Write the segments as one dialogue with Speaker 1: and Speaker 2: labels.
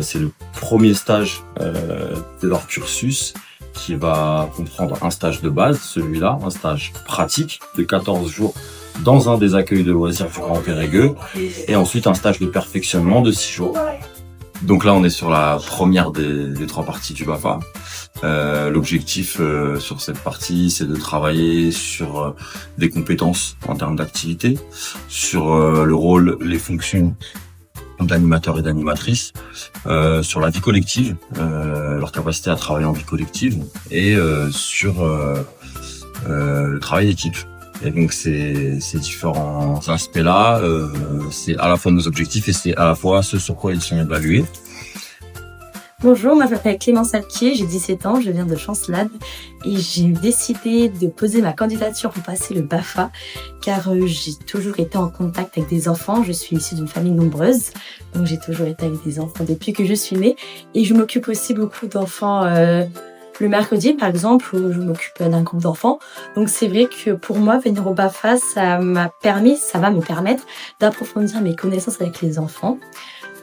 Speaker 1: C'est le premier stage de leur cursus qui va comprendre un stage de base, celui-là, un stage pratique de 14 jours dans un des accueils de loisirs du Grand Périgueux, et ensuite un stage de perfectionnement de 6 jours. Donc là, on est sur la première des 3 parties du BAFA. L'objectif sur cette partie, c'est de travailler sur des compétences en termes d'activité, sur le rôle, les fonctions d'animateurs et d'animatrices, sur la vie collective, leur capacité à travailler en vie collective, et sur le travail d'équipe. Et donc ces différents aspects-là, c'est à la fois nos objectifs et c'est à la fois ce sur quoi ils sont évalués.
Speaker 2: Bonjour, moi je m'appelle Clémence Alquier, j'ai 17 ans, je viens de Chancelade et j'ai décidé de poser ma candidature pour passer le BAFA car j'ai toujours été en contact avec des enfants. Je suis issue d'une famille nombreuse, donc j'ai toujours été avec des enfants depuis que je suis née et je m'occupe aussi beaucoup d'enfants le mercredi par exemple, où je m'occupe d'un groupe d'enfants. Donc c'est vrai que pour moi, venir au BAFA, ça va me permettre d'approfondir mes connaissances avec les enfants.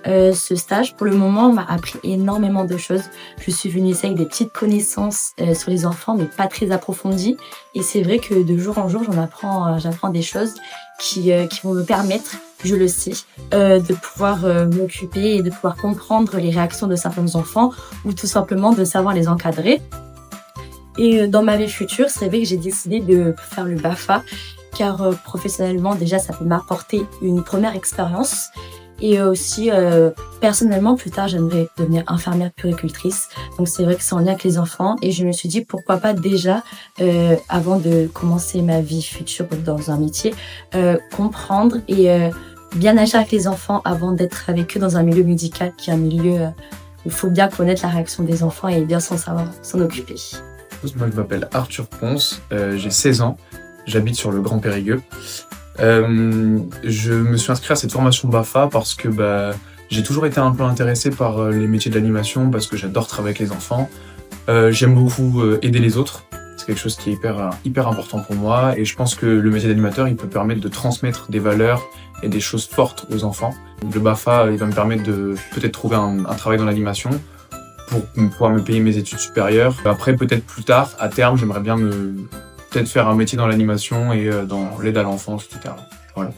Speaker 2: Ce stage, pour le moment, m'a appris énormément de choses. Je suis venue ici avec des petites connaissances sur les enfants, mais pas très approfondies. Et c'est vrai que de jour en jour, j'apprends des choses qui vont me permettre, je le sais, de pouvoir m'occuper et de pouvoir comprendre les réactions de certains enfants ou tout simplement de savoir les encadrer. Et dans ma vie future, c'est vrai que j'ai décidé de faire le BAFA car professionnellement, déjà, ça peut m'apporter une première expérience. Et aussi, personnellement, plus tard, j'aimerais devenir infirmière puéricultrice. Donc, c'est vrai que c'est en lien avec les enfants. Et je me suis dit, pourquoi pas déjà, avant de commencer ma vie future dans un métier, comprendre et bien agir avec les enfants avant d'être avec eux dans un milieu médical qui est un milieu où il faut bien connaître la réaction des enfants et bien s'en occuper.
Speaker 3: Moi, je m'appelle Arthur Ponce, j'ai 16 ans, j'habite sur le Grand Périgueux. Je me suis inscrit à cette formation BAFA parce que j'ai toujours été un peu intéressé par les métiers de l'animation, parce que j'adore travailler avec les enfants. J'aime beaucoup aider les autres, c'est quelque chose qui est hyper important pour moi, et je pense que le métier d'animateur, il peut permettre de transmettre des valeurs et des choses fortes aux enfants. Le BAFA, il va me permettre de peut-être trouver un travail dans l'animation pour pouvoir me payer mes études supérieures. Après, peut-être plus tard, à terme, j'aimerais bien peut-être faire un métier dans l'animation et dans l'aide à l'enfance, etc. Voilà.